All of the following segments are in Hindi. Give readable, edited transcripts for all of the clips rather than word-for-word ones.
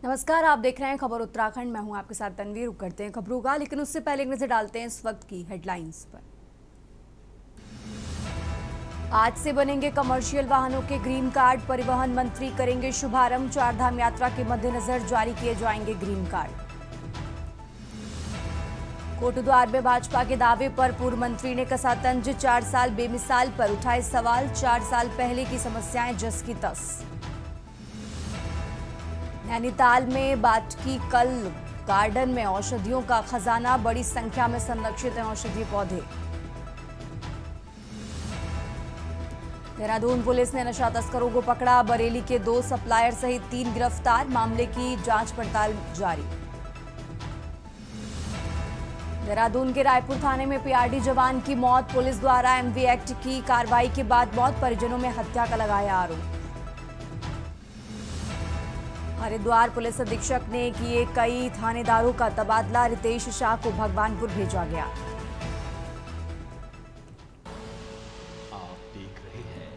नमस्कार, आप देख रहे हैं खबर उत्तराखंड। मैं हूं आपके साथ तनवीर। रुक करते हैं खबरों का, लेकिन उससे पहले एक नजर डालते हैं इस वक्त की हेडलाइंस पर। आज से बनेंगे कमर्शियल वाहनों के ग्रीन कार्ड। परिवहन मंत्री करेंगे शुभारंभ। चारधाम यात्रा के मद्देनजर जारी किए जाएंगे ग्रीन कार्ड। कोटद्वार में भाजपा के दावे पर पूर्व मंत्री ने कसा तंज। 4 साल बेमिसाल पर उठाए सवाल। 4 साल पहले की समस्याएं जस की तस। नैनीताल में बाटकी कल गार्डन में औषधियों का खजाना। बड़ी संख्या में संरक्षित हैं औषधीय पौधे। देहरादून पुलिस ने नशा तस्करों को पकड़ा। बरेली के 2 सप्लायर सहित 3 गिरफ्तार। मामले की जांच पड़ताल जारी। देहरादून के रायपुर थाने में पीआरडी जवान की मौत। पुलिस द्वारा एमवी एक्ट की कार्रवाई के बाद मौत। परिजनों में हत्या का लगाया आरोप। हरिद्वार पुलिस अधीक्षक ने किए कई थानेदारों का तबादला। रितेश शाह को भगवानपुर भेजा गया। आप देख रहे हैं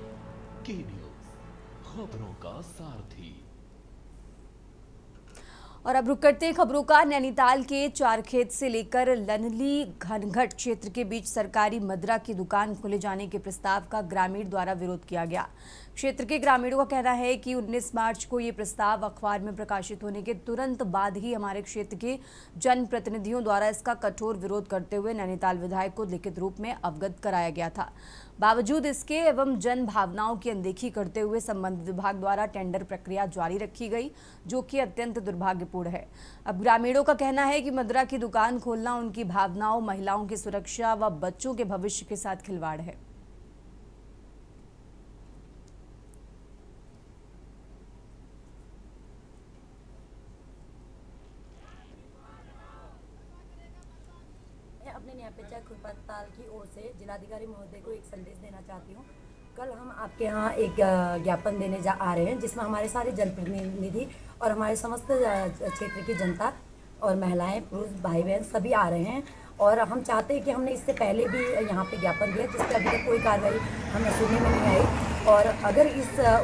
के न्यूज, खबरों का सारथी। और अब रुक करते हैं खबरों का। नैनीताल के चारखेत से लेकर लनली घनघट क्षेत्र के बीच सरकारी मदिरा की दुकान खोले जाने के प्रस्ताव का ग्रामीण द्वारा विरोध किया गया। क्षेत्र के ग्रामीणों का कहना है कि 19 मार्च को ये प्रस्ताव अखबार में प्रकाशित होने के तुरंत बाद ही हमारे क्षेत्र के जनप्रतिनिधियों द्वारा इसका कठोर विरोध करते हुए नैनीताल विधायक को लिखित रूप में अवगत कराया गया था। बावजूद इसके एवं जन भावनाओं की अनदेखी करते हुए संबंधित विभाग द्वारा टेंडर प्रक्रिया जारी रखी गई, जो कि अत्यंत दुर्भाग्यपूर्ण है। अब ग्रामीणों का कहना है कि मदिरा की दुकान खोलना उनकी भावनाओं, महिलाओं की सुरक्षा व बच्चों के भविष्य के साथ खिलवाड़ है। अपने न्यायपेचा खुरपाताल की ओर से जिलाधिकारी महोदय को एक संदेश देना चाहती हूँ। कल हम आपके यहाँ एक ज्ञापन देने आ रहे हैं, जिसमें हमारे सारे जनप्रतिनिधि और हमारे समस्त क्षेत्र की जनता और महिलाएं, पुरुष, भाई बहन सभी आ रहे हैं। और हम चाहते हैं कि हमने इससे पहले भी यहाँ पे ज्ञापन दिया, जिस पर अभी तक कोई कार्रवाई हमें सुनने में नहीं आई। और अगर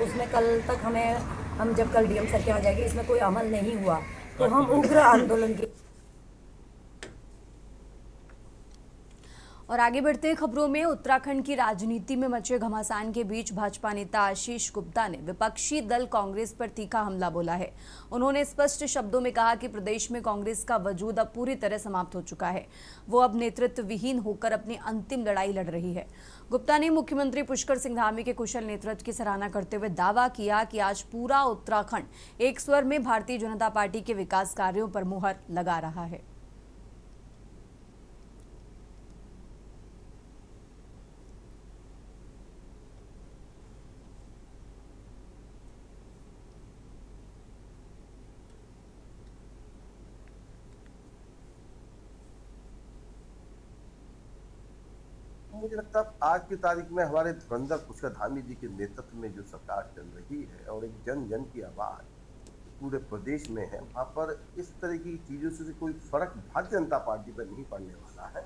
उसमें कल तक हम जब कल डीएम सर के यहाँ जाएंगे, इसमें कोई अमल नहीं हुआ तो हम उग्र आंदोलन की। और आगे बढ़ते हैं खबरों में। उत्तराखंड की राजनीति में मचे घमासान के बीच भाजपा नेता आशीष गुप्ता ने विपक्षी दल कांग्रेस पर तीखा हमला बोला है। उन्होंने स्पष्ट शब्दों में कहा कि प्रदेश में कांग्रेस का वजूद अब पूरी तरह समाप्त हो चुका है। वो अब नेतृत्व विहीन होकर अपनी अंतिम लड़ाई लड़ रही है। गुप्ता ने मुख्यमंत्री पुष्कर सिंह धामी के कुशल नेतृत्व की सराहना करते हुए दावा किया कि आज पूरा उत्तराखंड एक स्वर में भारतीय जनता पार्टी के विकास कार्यों पर मुहर लगा रहा है। मुझे लगता है आज की तारीख में हमारे धुरंधर पुष्कर धामी जी के नेतृत्व में जो सरकार चल रही है और एक जन जन की आवाज पूरे प्रदेश में है, वहां पर इस तरह की चीजों से कोई फर्क भारतीय जनता पार्टी पर नहीं पड़ने वाला है।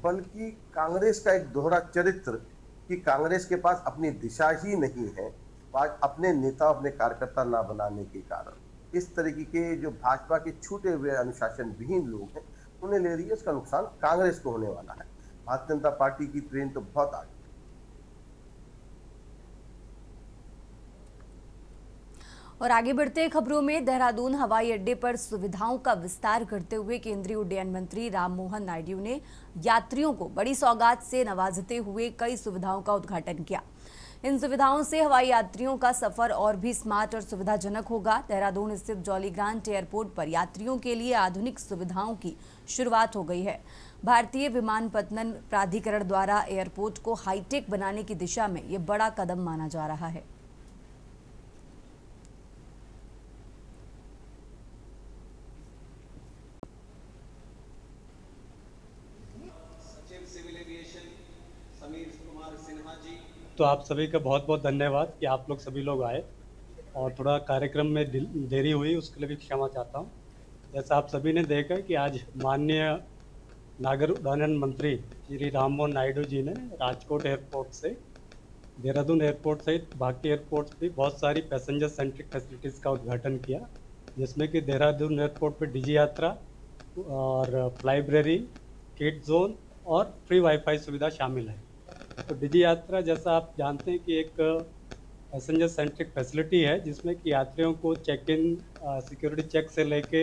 बल्कि कांग्रेस का एक दोहरा चरित्र कि कांग्रेस के पास अपनी दिशा ही नहीं है, आज अपने नेता अपने कार्यकर्ता ना बनाने के कारण इस तरीके के जो भाजपा के छूटे हुए अनुशासन विहीन लोग हैं उन्हें ले रही है। इसका नुकसान कांग्रेस को होने वाला है। भारतीय जनता पार्टी की ट्रेन तो बहुत आगे। और आगे बढ़ते खबरों में। देहरादून हवाई अड्डे पर सुविधाओं का विस्तार करते हुए केंद्रीय उड्डयन मंत्री राममोहन नायडू ने यात्रियों को बड़ी सौगात से नवाजते हुए कई सुविधाओं का उद्घाटन किया। इन सुविधाओं से हवाई यात्रियों का सफर और भी स्मार्ट और सुविधाजनक होगा। देहरादून स्थित जॉली ग्रांट एयरपोर्ट पर यात्रियों के लिए आधुनिक सुविधाओं की शुरुआत हो गई है। भारतीय विमानपत्तन प्राधिकरण द्वारा एयरपोर्ट को हाईटेक बनाने की दिशा में ये बड़ा कदम माना जा रहा है। तो आप सभी का बहुत बहुत धन्यवाद कि आप लोग सभी लोग आए और थोड़ा कार्यक्रम में देरी हुई, उसके लिए भी क्षमा चाहता हूँ। जैसा आप सभी ने देखा कि आज माननीय नागर उड्डयन मंत्री श्री राममोहन नायडू जी ने राजकोट एयरपोर्ट से देहरादून एयरपोर्ट सहित बाकी एयरपोर्ट्स भी बहुत सारी पैसेंजर सेंट्रिक फैसिलिटीज़ का उद्घाटन किया। जिसमें कि देहरादून एयरपोर्ट पे डीजी यात्रा और लाइब्रेरी, किड जोन और फ्री वाईफाई सुविधा शामिल है। तो डीजी यात्रा जैसा आप जानते हैं कि एक पैसेंजर सेंट्रिक फैसिलिटी है, जिसमें कि यात्रियों को चेक इन, सिक्योरिटी चेक से लेके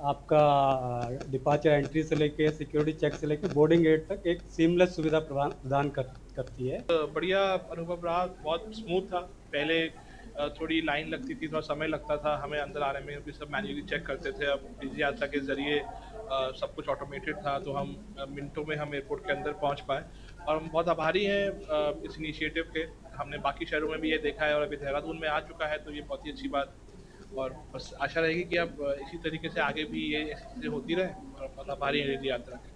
आपका डिपार्चर एंट्री से लेके सिक्योरिटी चेक से लेके बोर्डिंग गेट तक एक सीमलेस सुविधा प्रदान करती है। बढ़िया अनुभव रहा, बहुत स्मूथ था। पहले थोड़ी लाइन लगती थी, थोड़ा समय लगता था हमें अंदर आने में, क्योंकि सब मैन्युअली चेक करते थे। अब डीजी यात्रा के ज़रिए सब कुछ ऑटोमेटेड था, तो हम मिनटों में हम एयरपोर्ट के अंदर पहुंच पाए और हम बहुत आभारी हैं इस इनिशिएटिव के। हमने बाकी शहरों में भी ये देखा है और अभी देहरादून में आ चुका है, तो ये बहुत ही अच्छी बात, और बस आशा रहेगी कि अब इसी तरीके से आगे भी ये ऐसी चीज़ें होती रहे, और बहुत आभारी हैं डीजी यात्रा के।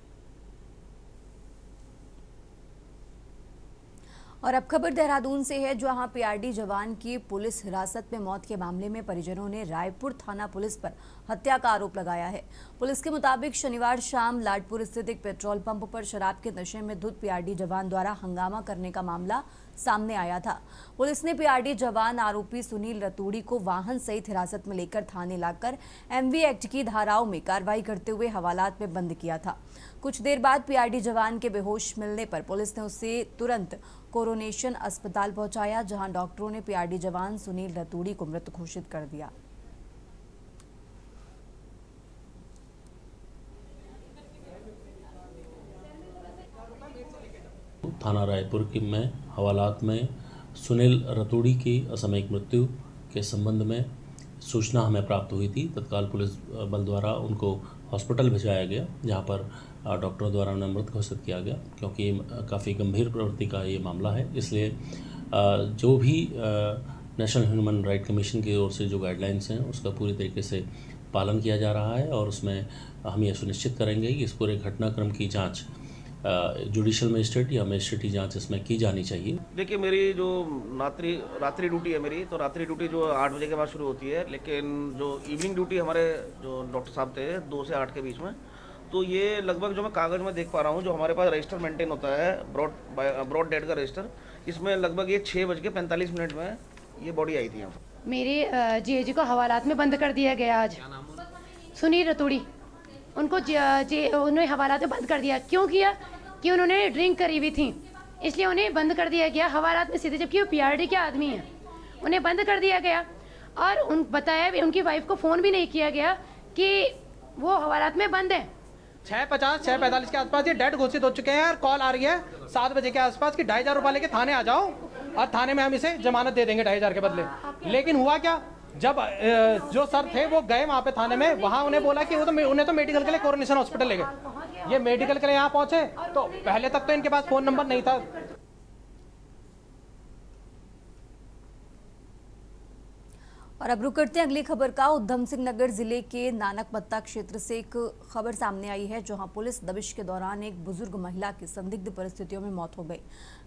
और अब खबर देहरादून से है, जहां पीआरडी जवान की पुलिस हिरासत में मौत के मामले में परिजनों ने रायपुर थाना पुलिस पर हत्या का आरोप लगाया है। पुलिस के मुताबिक शनिवार शाम लाडपुर स्थित एक पेट्रोल पंप पर शराब के नशे में धुत पीआरडी जवान द्वारा हंगामा करने का मामला सामने आया था। पुलिस ने पीआरडी जवान आरोपी सुनील रतूड़ी को वाहन सहित हिरासत में लेकर थाने लाकर एमवी एक्ट की धाराओं में कार्रवाई करते हुए हवालात में बंद किया था। कुछ देर बाद पीआरडी जवान के बेहोश मिलने पर पुलिस ने उसे तुरंत कोरोनेशन अस्पताल पहुंचाया, जहां डॉक्टरों ने पीआरडी जवान सुनील रतूड़ी को मृत घोषित कर दिया। थाना रायपुर के में हवालात में सुनील रतूड़ी की असामयिक मृत्यु के संबंध में सूचना हमें प्राप्त हुई थी। तत्काल पुलिस बल द्वारा उनको हॉस्पिटल भिजवाया गया, जहां पर डॉक्टरों द्वारा उन्हें मृत घोषित किया गया, क्योंकि काफ़ी गंभीर प्रवृत्ति का ये मामला है। इसलिए जो भी नेशनल ह्यूमन राइट कमीशन की ओर से जो गाइडलाइंस हैं उसका पूरी तरीके से पालन किया जा रहा है, और उसमें हम ये सुनिश्चित करेंगे कि इस पूरे घटनाक्रम की जाँच जुडिशियल मजिस्ट्रेट या मजिस्ट्रेटी जांच इसमें की जानी चाहिए। देखिए, मेरी जो रात्रि ड्यूटी है मेरी, तो रात्रि ड्यूटी जो 8 बजे के बाद शुरू होती है, लेकिन जो इवनिंग ड्यूटी हमारे जो डॉक्टर साहब थे 2 से 8 के बीच में, तो ये लगभग जो मैं कागज़ में देख पा रहा हूँ, जो हमारे पास रजिस्टर मेंटेन होता है ब्रॉड डेड का रजिस्टर, इसमें लगभग ये 6:45 में ये बॉडी आई थी यहाँ पर। मेरे जीएजी को हवालात में बंद कर दिया गया आज। सुनील रतूड़ी, उनको उन्होंने हवालात में बंद कर दिया। क्यों किया? कि उन्होंने ड्रिंक करी हुई थी, इसलिए उन्हें बंद कर दिया गया हवालात में सीधे, जबकि वो पीआरडी के आदमी हैं। उन्हें बंद कर दिया गया और बताया भी, उनकी वाइफ को फ़ोन भी नहीं किया गया कि वो हवालात में बंद है। 6:50 6:45 के आसपास ये डेड घोषित हो चुके हैं और कॉल आ रही है 7 बजे के आसपास कि 2,500 रुपये लेके थाने आ जाओ और थाने में हम इसे जमानत दे देंगे 2,500 के बदले। लेकिन हुआ क्या, जब जो सर थे वो गए वहाँ पे थाने में, वहाँ उन्हें बोला कि वो तो उन्हें तो मेडिकल के लिए कोरोनेशन हॉस्पिटल ले गए। ये मेडिकल के लिए यहाँ पहुँचे तो पहले तक तो इनके पास फ़ोन नंबर नहीं था। और अब रुक करते हैं अगली खबर का। उधम सिंह नगर जिले के नानकमत्ता क्षेत्र से एक खबर सामने आई है, जहां पुलिस दबिश के दौरान एक बुजुर्ग महिला की संदिग्ध परिस्थितियों में मौत हो गई।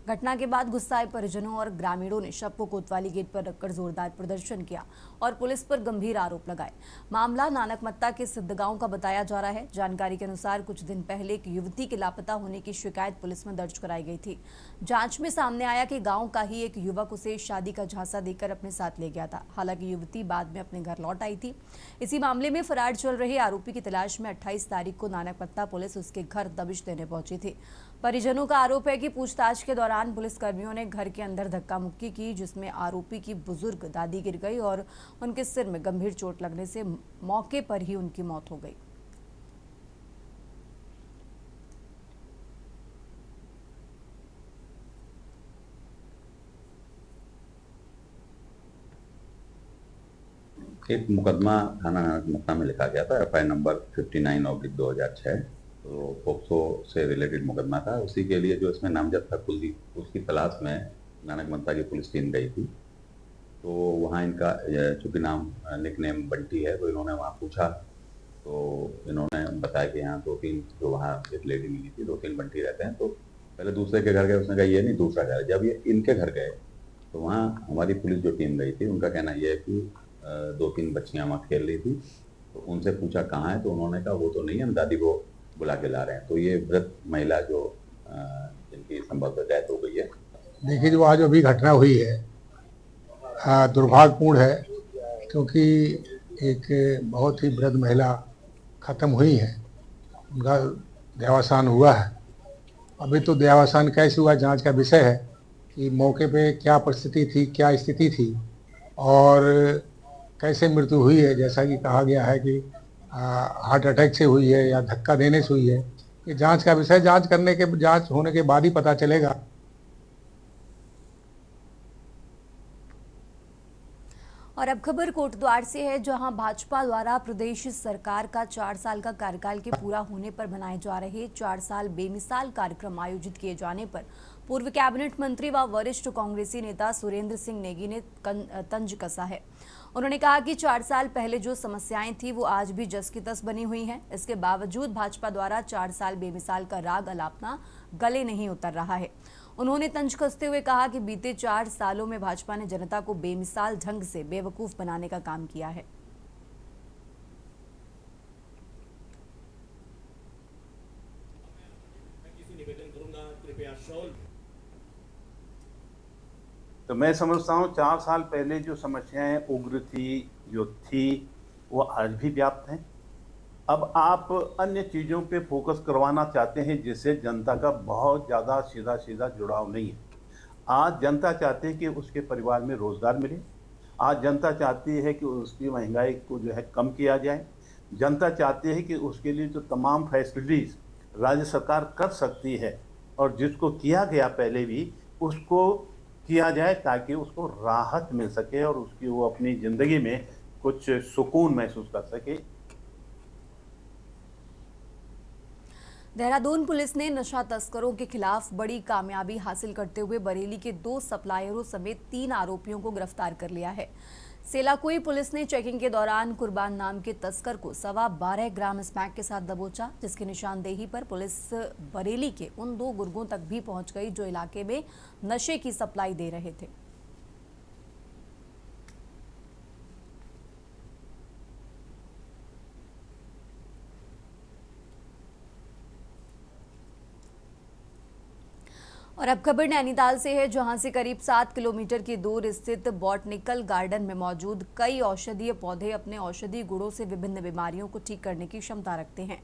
घटना के बाद गुस्साए परिजनों और ग्रामीणों ने शव को कोतवाली गेट पर रखकर जोरदार प्रदर्शन किया और पुलिस पर गंभीर आरोप लगाए। मामला नानकमत्ता के सिद्धगांव का बताया जा रहा है। जानकारी के अनुसार कुछ दिन पहले एक युवती के लापता होने की शिकायत पुलिस में दर्ज कराई गई थी। जांच में सामने आया कि गांव का ही एक युवक उसे शादी का झांसा देकर अपने साथ ले गया था। हालांकि युवती बाद में अपने घर लौट आई थी। इसी मामले में फरार चल रहे आरोपी की तलाश में 28 तारीख को नानकमत्ता पुलिस उसके घर दबिश देने पहुंची थी। परिजनों का आरोप है कि पूछताछ के दौरान पुलिसकर्मियों ने घर के अंदर धक्का मुक्की की, जिसमें आरोपी की बुजुर्ग दादी गिर गई और उनके सिर में गंभीर चोट लगने से मौके पर ही उनकी मौत हो गई। एक मुकदमा थाना नानकमत्ता में लिखा गया था, FI नंबर 59/2006, तो पोक्सो से रिलेटेड मुकदमा था। उसी के लिए जो इसमें नामजद था कुलदीप, उसकी तलाश में नानकमत्ता की पुलिस टीम गई थी। तो वहाँ इनका चूँकि निकनेम बंटी है, तो इन्होंने वहाँ पूछा, तो इन्होंने बताया कि यहाँ 2-3 जो वहाँ एक लेडी मिली थी, 2-3 बंटी रहते हैं। तो पहले दूसरे के घर गए, उसने कहा ये नहीं दूसरा घर है। जब ये इनके घर गए तो वहाँ हमारी पुलिस जो टीम गई थी, उनका कहना यह है कि 2-3 बच्चियाँ वहाँ खेल रही थी। तो उनसे पूछा कहाँ है, तो उन्होंने कहा वो तो नहीं है, हम दादी को बुला के ला रहे हैं। तो ये वृद्ध महिला जो जिनकी संभवतः डेथ हो गई है। देखिए, जो आज अभी घटना हुई है दुर्भाग्यपूर्ण है, क्योंकि एक बहुत ही वृद्ध महिला ख़त्म हुई हैं, उनका देहावसान हुआ है। अभी तो देहावसान कैसे हुआ जांच का विषय है कि मौके पे क्या परिस्थिति थी, क्या स्थिति थी और कैसे मृत्यु हुई है। जैसा कि कहा गया है कि हार्ट अटैक से हुई है या धक्का देने से हुई है, ये जांच का विषय, जांच होने के बाद ही पता चलेगा। और अब खबर कोटद्वार से है, जहां भाजपा द्वारा प्रदेश सरकार का 4 साल का कार्यकाल के पूरा होने पर बनाए जा रहे 4 साल बेमिसाल कार्यक्रम आयोजित किए जाने पर पूर्व कैबिनेट मंत्री व वरिष्ठ कांग्रेसी नेता सुरेंद्र सिंह नेगी ने तंज कसा है। उन्होंने कहा कि 4 साल पहले जो समस्याएं थी वो आज भी जस की तस बनी हुई हैं। इसके बावजूद भाजपा द्वारा 4 साल बेमिसाल का राग अलापना गले नहीं उतर रहा है। उन्होंने तंज कसते हुए कहा कि बीते 4 सालों में भाजपा ने जनता को बेमिसाल ढंग से बेवकूफ बनाने का काम किया है। तो मैं समझता हूँ 4 साल पहले जो समस्याएं उग्र थी, जो थी, वो आज भी व्याप्त हैं। अब आप अन्य चीज़ों पे फोकस करवाना चाहते हैं जिससे जनता का बहुत ज़्यादा सीधा जुड़ाव नहीं है। आज जनता चाहती है कि उसके परिवार में रोज़गार मिले, आज जनता चाहती है कि उसकी महंगाई को जो है कम किया जाए, जनता चाहती है कि उसके लिए जो तमाम फैसिलिटीज़ राज्य सरकार कर सकती है और जिसको किया गया पहले भी उसको किया जाए ताकि उसको राहत मिल सके और उसकी वो अपनी ज़िंदगी में कुछ सुकून महसूस कर सके। देहरादून पुलिस ने नशा तस्करों के खिलाफ बड़ी कामयाबी हासिल करते हुए बरेली के 2 सप्लायरों समेत 3 आरोपियों को गिरफ्तार कर लिया है। सेलाकुई पुलिस ने चेकिंग के दौरान कुर्बान नाम के तस्कर को 12.25 ग्राम स्मैक के साथ दबोचा, जिसकी निशानदेही पर पुलिस बरेली के उन 2 गुर्गों तक भी पहुंच गई जो इलाके में नशे की सप्लाई दे रहे थे। और अब खबर नैनीताल से है, जहां से करीब 7 किलोमीटर की दूर स्थित बॉटनिकल गार्डन में मौजूद कई औषधीय पौधे अपने औषधीय गुणों से विभिन्न बीमारियों को ठीक करने की क्षमता रखते हैं।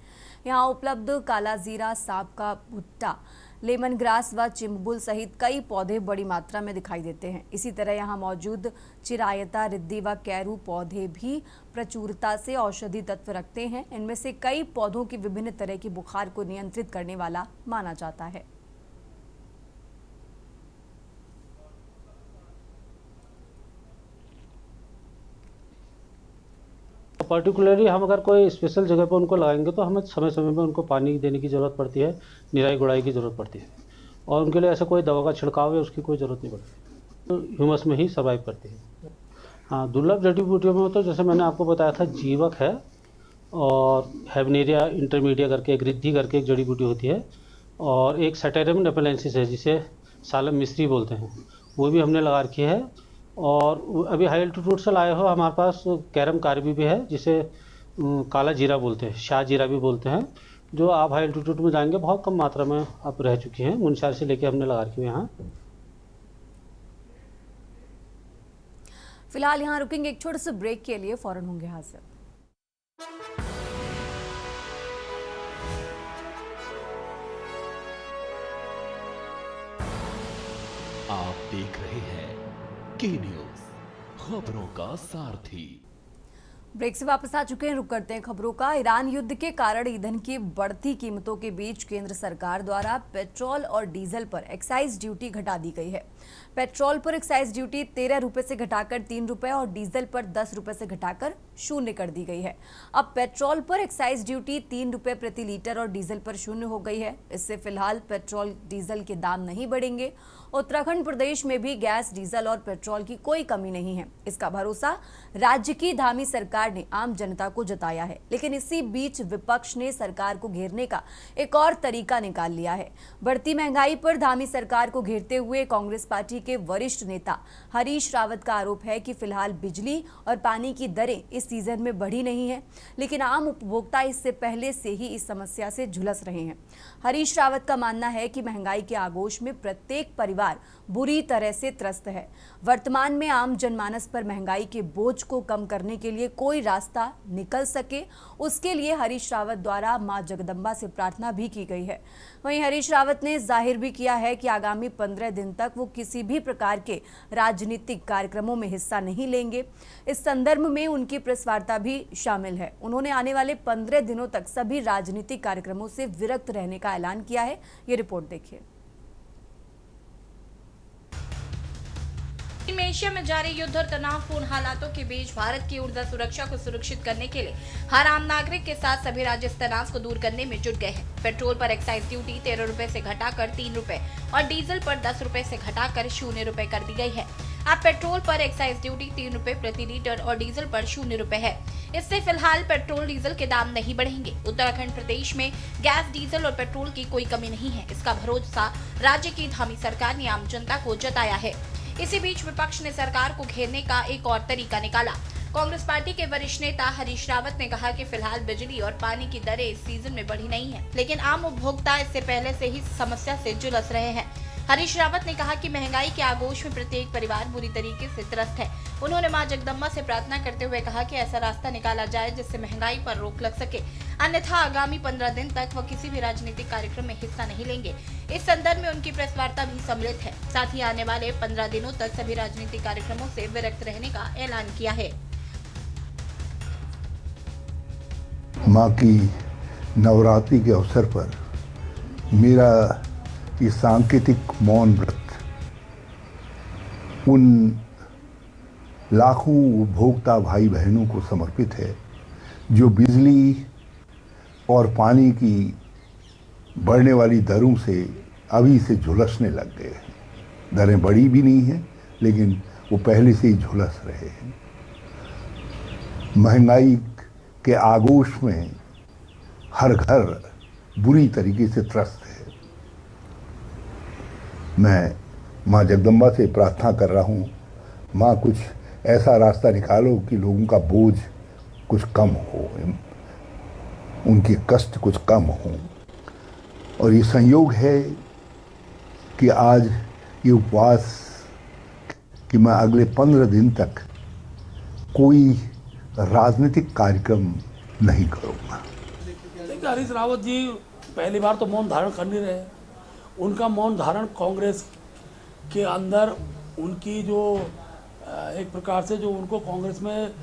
यहां उपलब्ध काला जीरा, सांप का भुट्टा, लेमन ग्रास व चिम्बुल सहित कई पौधे बड़ी मात्रा में दिखाई देते हैं। इसी तरह यहां मौजूद चिरायता, रिद्दी व कैरू पौधे भी प्रचुरता से औषधि तत्व रखते हैं। इनमें से कई पौधों की विभिन्न तरह की बुखार को नियंत्रित करने वाला माना जाता है। पर्टिकुलरली हम अगर कोई स्पेशल जगह पर उनको लगाएंगे तो हमें समय समय में उनको पानी देने की ज़रूरत पड़ती है, निराई गुड़ाई की ज़रूरत पड़ती है और उनके लिए ऐसा कोई दवा का छिड़काव है उसकी कोई ज़रूरत नहीं पड़ती, तो ह्यूमस में ही सर्वाइव करती है। हाँ, दुर्लभ जड़ी बूटियों में तो जैसे मैंने आपको बताया था जीवक है और हैवनेरिया इंटरमीडिया करके एक रिद्धि करके एक जड़ी बूटी होती है और एक सेटेरियम नेपेलेंसिस है जिसे सालम मिस्री बोलते हैं, वो भी हमने लगा रखी है। और अभी हाई एल्टीट्यूड से लाए हो हमारे पास कैरम कार्बी भी है जिसे काला जीरा बोलते हैं, शाह जीरा भी बोलते हैं, जो आप हाई एल्टीट्यूड में जाएंगे बहुत कम मात्रा में आप रह चुकी हैं। मुनस्यार से लेके हमने लगा रखी है यहाँ। फिलहाल यहाँ रुकेंगे एक छोटे से ब्रेक के लिए, फौरन होंगे हाजिर। आप देख रहे हैं के न्यूज़, खबरों का सारथी। ब्रेक से वापस आ चुके हैं, रुक करते हैं खबरों का। ईरान युद्ध के कारण ईंधन की बढ़ती कीमतों के बीच केंद्र सरकार द्वारा पेट्रोल और डीजल पर एक्साइज ड्यूटी घटा दी गई है। पेट्रोल पर एक्साइज ड्यूटी 13 रुपए से घटाकर 3 रुपए और डीजल पर 10 रुपए से घटाकर 0 कर दी गई है। अब पेट्रोल पर एक्साइज ड्यूटी 3 रुपए प्रति लीटर और डीजल पर 0 हो गई है। इससे फिलहाल पेट्रोल डीजल के दाम नहीं बढ़ेंगे। उत्तराखंड प्रदेश में भी गैस, डीजल और पेट्रोल की कोई कमी नहीं है, इसका भरोसा राज्य की धामी सरकार ने आम जनता को जताया है। लेकिन इसी बीच विपक्ष ने सरकार को घेरने का एक और तरीका निकाल लिया है। बढ़ती महंगाई पर धामी सरकार को घेरते हुए कांग्रेस पार्टी के वरिष्ठ नेता हरीश रावत का आरोप है कि फिलहाल बिजली और पानी की दरें इस सीजन में बढ़ी नहीं है, लेकिन आम उपभोक्ता इससे पहले से ही इस समस्या से झुलस रहे हैं। हरीश रावत का मानना है कि महंगाई के आगोश में प्रत्येक परिवार परिवार बुरी तरह से त्रस्त है। वर्तमान में आम जनमानस पर महंगाई के बोझ को कम करने के लिए कोई रास्ता निकल सके, उसके लिए हरीश रावत द्वारा मां जगदम्बा से प्रार्थना भी की गई है। वहीं हरीश रावत ने जाहिर भी किया है कि आगामी 15 दिन तक वो किसी भी प्रकार के राजनीतिक कार्यक्रमों में हिस्सा नहीं लेंगे। इस संदर्भ में उनकी प्रेस वार्ता भी शामिल है। उन्होंने आने वाले 15 दिनों तक सभी राजनीतिक कार्यक्रमों से विरक्त रहने का ऐलान किया है। ये रिपोर्ट देखिए। एशिया में जारी युद्ध और तनावपूर्ण हालातों के बीच भारत की ऊर्जा सुरक्षा को सुरक्षित करने के लिए हर आम नागरिक के साथ सभी राज्य इस तनाव को दूर करने में जुट गए हैं। पेट्रोल पर एक्साइज ड्यूटी 13 रुपए से घटाकर 3 रुपए और डीजल पर 10 रुपए से घटाकर 0 रुपए कर दी गई है। अब पेट्रोल पर एक्साइज ड्यूटी 3 रुपए प्रति लीटर और डीजल पर 0 रुपए है। इससे फिलहाल पेट्रोल डीजल के दाम नहीं बढ़ेंगे। उत्तराखंड प्रदेश में गैस, डीजल और पेट्रोल की कोई कमी नहीं है, इसका भरोसा राज्य की धामी सरकार ने आम जनता को जताया है। इसी बीच विपक्ष ने सरकार को घेरने का एक और तरीका निकाला। कांग्रेस पार्टी के वरिष्ठ नेता हरीश रावत ने कहा कि फिलहाल बिजली और पानी की दरें इस सीजन में बढ़ी नहीं है, लेकिन आम उपभोक्ता इससे पहले से ही समस्या से जुलस रहे हैं। हरीश रावत ने कहा कि महंगाई के आगोश में प्रत्येक परिवार बुरी तरीके से त्रस्त है। उन्होंने मां जगदम्बा से प्रार्थना करते हुए कहा कि ऐसा रास्ता निकाला जाए जिससे महंगाई पर रोक लग सके, अन्यथा आगामी 15 दिन तक वह किसी भी राजनीतिक कार्यक्रम में हिस्सा नहीं लेंगे। इस संदर्भ में उनकी प्रेस वार्ता भी सम्मिलित है। साथ ही आने वाले 15 दिनों तक सभी राजनीतिक कार्यक्रमों से विरक्त रहने का ऐलान किया है। माँ की नवरात्रि के अवसर पर मेरा ये सांकेतिक मौन व्रत उन लाखों उपभोक्ता भाई बहनों को समर्पित है जो बिजली और पानी की बढ़ने वाली दरों से अभी से झुलसने लग गए हैं। दरें बढ़ी भी नहीं हैं, लेकिन वो पहले से ही झुलस रहे हैं। महंगाई के आगोश में हर घर बुरी तरीके से त्रस्त है। मैं माँ जगदम्बा से प्रार्थना कर रहा हूँ, माँ कुछ ऐसा रास्ता निकालो कि लोगों का बोझ कुछ कम हो, उनके कष्ट कुछ कम हो। और ये संयोग है कि आज ये उपवास कि मैं अगले 15 दिन तक कोई राजनीतिक कार्यक्रम नहीं करूँगा। देखिए, हरीश रावत जी पहली बार तो मौन धारण कर नहीं रहे। उनका मौन धारण कांग्रेस के अंदर उनकी जो एक प्रकार से जो उनको कांग्रेस में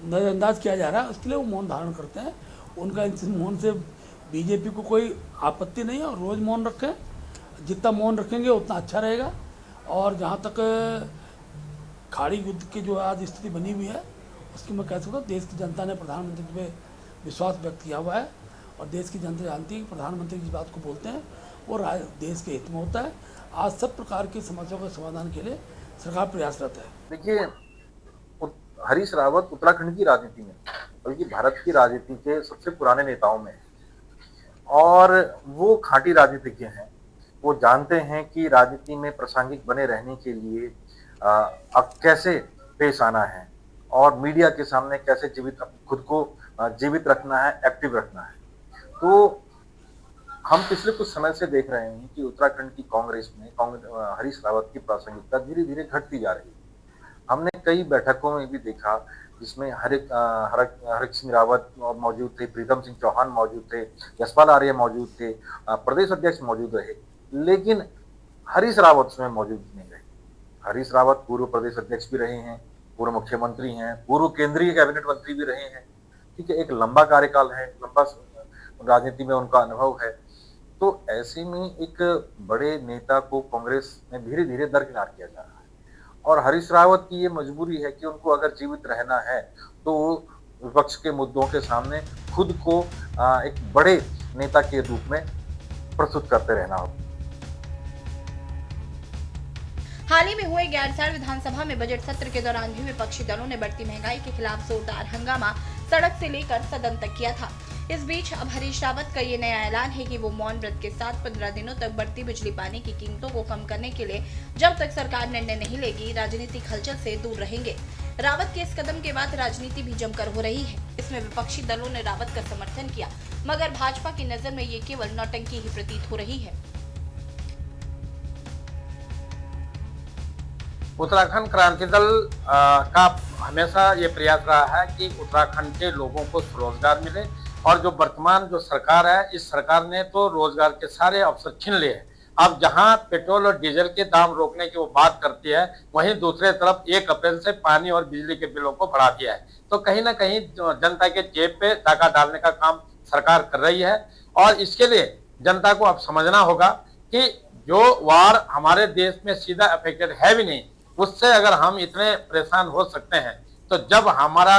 नज़रअंदाज किया जा रहा है, उसके लिए वो मौन धारण करते हैं। उनका इस मौन से बीजेपी को कोई आपत्ति नहीं है और रोज़ मौन रखें, जितना मौन रखेंगे उतना अच्छा रहेगा। और जहाँ तक खाड़ी युद्ध की जो आज स्थिति बनी हुई है, उसकी मैं कह सकता हूँ देश की जनता ने प्रधानमंत्री पे विश्वास व्यक्त किया हुआ है और देश की जनता जानती है कि प्रधानमंत्री जिस बात को बोलते हैं वो देश के हित में होता है। आज सब प्रकार की समस्याओं के समाधान के लिए सरकार प्रयासरत है। देखिए, हरीश रावत उत्तराखंड की राजनीति में, बल्कि भारत की राजनीति के सबसे पुराने नेताओं में और वो खांटी राजनीतिज्ञ हैं। वो जानते हैं कि राजनीति में प्रासंगिक बने रहने के लिए कैसे पेश आना है और मीडिया के सामने कैसे खुद को जीवित रखना है, एक्टिव रखना है। तो हम पिछले कुछ समय से देख रहे हैं कि उत्तराखंड की कांग्रेस में हरीश रावत की प्रासंगिकता धीरे धीरे घटती जा रही है। हमने कई बैठकों में भी देखा जिसमें हरीश सिंह रावत मौजूद थे, प्रीतम सिंह चौहान मौजूद थे, यशपाल आर्य मौजूद थे, प्रदेश अध्यक्ष मौजूद रहे, लेकिन हरीश रावत उसमें मौजूद नहीं रहे। हरीश रावत पूर्व प्रदेश अध्यक्ष भी रहे हैं, पूर्व मुख्यमंत्री हैं, पूर्व केंद्रीय कैबिनेट मंत्री भी रहे हैं। ठीक है, एक लंबा कार्यकाल है, लंबा राजनीति में उनका अनुभव है। तो ऐसे में एक बड़े नेता को कांग्रेस में धीरे धीरे दरकिनार किया जा रहा है और हरीश रावत की ये मजबूरी है कि उनको अगर जीवित रहना है तो विपक्ष के मुद्दों के सामने खुद को एक बड़े नेता के रूप में प्रस्तुत करते रहना होगा। हाल ही में हुए गैरसैंण विधानसभा में बजट सत्र के दौरान भी विपक्षी दलों ने बढ़ती महंगाई के खिलाफ जोरदार हंगामा सड़क से लेकर सदन तक किया था। इस बीच अब हरीश रावत का ये नया ऐलान है कि वो मौन व्रत के साथ 15 दिनों तक बढ़ती बिजली पानी की कीमतों को कम करने के लिए जब तक सरकार निर्णय नहीं लेगी राजनीतिक हलचल से दूर रहेंगे। रावत के इस कदम के बाद राजनीति भी जमकर हो रही है। इसमें विपक्षी दलों ने रावत का समर्थन किया, मगर भाजपा की नजर में ये केवल नौटंकी ही प्रतीत हो रही है। उत्तराखंड क्रांति दल का हमेशा ये प्रयास रहा है कि उत्तराखंड के लोगों को रोजगार मिले, और जो वर्तमान जो सरकार है, इस सरकार ने तो रोजगार के सारे अवसर छीन लिए हैं। अब जहां पेट्रोल और डीजल के दाम रोकने की वो बात करती है, वहीं दूसरे तरफ 1 अप्रैल से पानी और बिजली के बिलों को बढ़ा दिया है। तो कहीं ना कहीं जनता के जेब पे डाका डालने का काम सरकार कर रही है, और इसके लिए जनता को अब समझना होगा कि जो वार हमारे देश में सीधा अफेक्टेड है भी नहीं, उससे अगर हम इतने परेशान हो सकते हैं, तो जब हमारा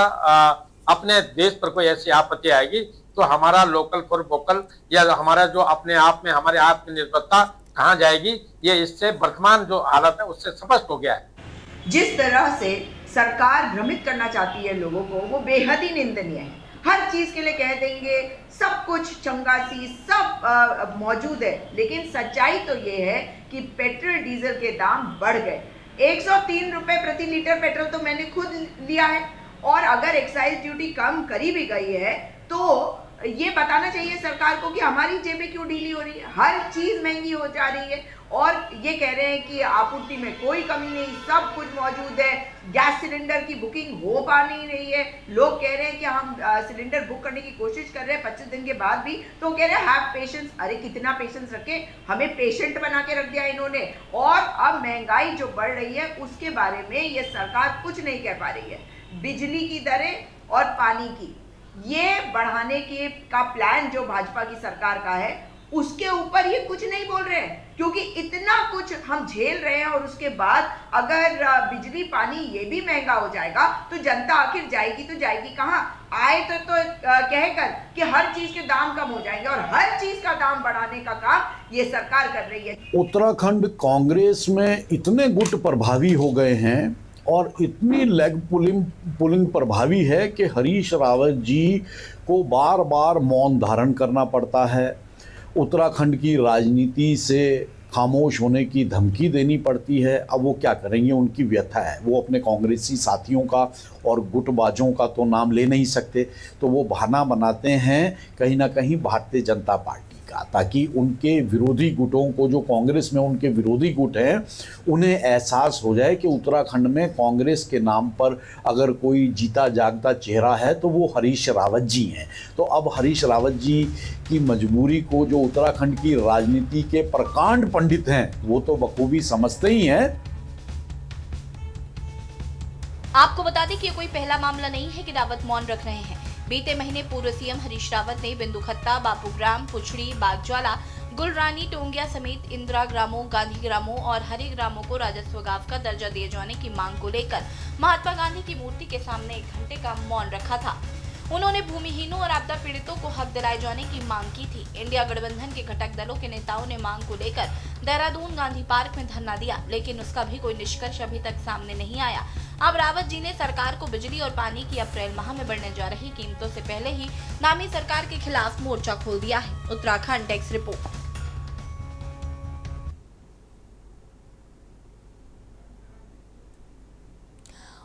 अपने देश पर कोई ऐसी आपत्ति आएगी तो हमारा लोकल फॉर वोकल या हमारा जो अपने आप में हमारे आत्मनिर्भरता कहाँ जाएगी, ये इससे वर्तमान जो हालत है उससे स्पष्ट हो गया है। जिस तरह से सरकार भ्रमित करना चाहती है लोगों को, वो बेहद ही निंदनीय है। हर चीज के लिए कह देंगे सब कुछ चंगासी सब मौजूद है, लेकिन सच्चाई तो ये है कि पेट्रोल डीजल के दाम बढ़ गए। 103 रुपए प्रति लीटर पेट्रोल तो मैंने खुद लिया है, और अगर एक्साइज ड्यूटी कम करी भी गई है तो ये बताना चाहिए सरकार को कि हमारी जेबें क्यों ढीली हो रही है। हर चीज महंगी हो जा रही है, और ये कह रहे हैं कि आपूर्ति में कोई कमी नहीं, सब कुछ मौजूद है। गैस सिलेंडर की बुकिंग हो पा नहीं रही है। लोग कह रहे हैं कि हम सिलेंडर बुक करने की कोशिश कर रहे हैं 25 दिन के बाद भी, तो कह रहे हैं हैव पेशेंस। अरे कितना पेशेंस रखे, हमें पेशेंट बना के रख दिया इन्होंने। और अब महंगाई जो बढ़ रही है उसके बारे में ये सरकार कुछ नहीं कह पा रही है। बिजली की दरें और पानी की ये बढ़ाने का प्लान जो भाजपा की सरकार का है, उसके ऊपर ये कुछ नहीं बोल रहे हैं, क्योंकि इतना कुछ हम झेल रहे हैं। और उसके बाद अगर बिजली पानी ये भी महंगा हो जाएगा तो जनता आखिर जाएगी तो जाएगी कहाँ? आए तो कहकर कि हर चीज के दाम कम हो जाएंगे, और हर चीज का दाम बढ़ाने का काम ये सरकार कर रही है। उत्तराखंड कांग्रेस में इतने गुट प्रभावी हो गए हैं और इतनी लेग पुलिंग प्रभावी है कि हरीश रावत जी को बार बार मौन धारण करना पड़ता है। उत्तराखंड की राजनीति से खामोश होने की धमकी देनी पड़ती है। अब वो क्या करेंगे, उनकी व्यथा है। वो अपने कांग्रेसी साथियों का और गुटबाजों का तो नाम ले नहीं सकते, तो वो बहाना बनाते हैं कहीं ना कहीं भारतीय जनता पार्टी का, ताकि उनके विरोधी गुटों को, जो कांग्रेस में उनके विरोधी गुट हैं, उन्हें एहसास हो जाए कि उत्तराखंड में कांग्रेस के नाम पर अगर कोई जीता जागता चेहरा है तो वो हरीश रावत जी हैं। तो अब हरीश रावत जी की मजबूरी को जो उत्तराखंड की राजनीति के प्रकांड पंडित हैं वो तो बखूबी समझते ही हैं। आपको बता दें कि ये कोई पहला मामला नहीं है कि रावत मौन रख रहे हैं। बीते महीने पूर्व सीएम हरीश रावत ने बिंदुखत्ता, बापूग्राम, पुछड़ी, बागज्वाला, गुलरानी, टोंगिया समेत इंदिरा ग्रामों, गांधी ग्रामों और हरि ग्रामों को राजस्व गांव का दर्जा दिए जाने की मांग को लेकर महात्मा गांधी की मूर्ति के सामने 1 घंटे का मौन रखा था। उन्होंने भूमिहीनों और आपदा पीड़ितों को हक दिलाए जाने की मांग की थी। इंडिया गठबंधन के घटक दलों के नेताओं ने मांग को लेकर देहरादून गांधी पार्क में धरना दिया, लेकिन उसका भी कोई निष्कर्ष अभी तक सामने नहीं आया। अब रावत जी ने सरकार को बिजली और पानी की अप्रैल माह में बढ़ने जा रही कीमतों से पहले ही नामी सरकार के खिलाफ मोर्चा खोल दिया है। Uttarakhand desk report.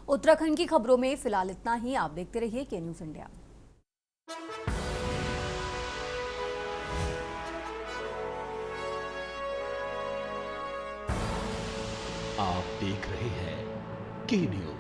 उत्तराखंड की खबरों में फिलहाल इतना ही। आप देखते रहिए के न्यूज़ इंडिया। आप देख रहे हैं के न्यूज़।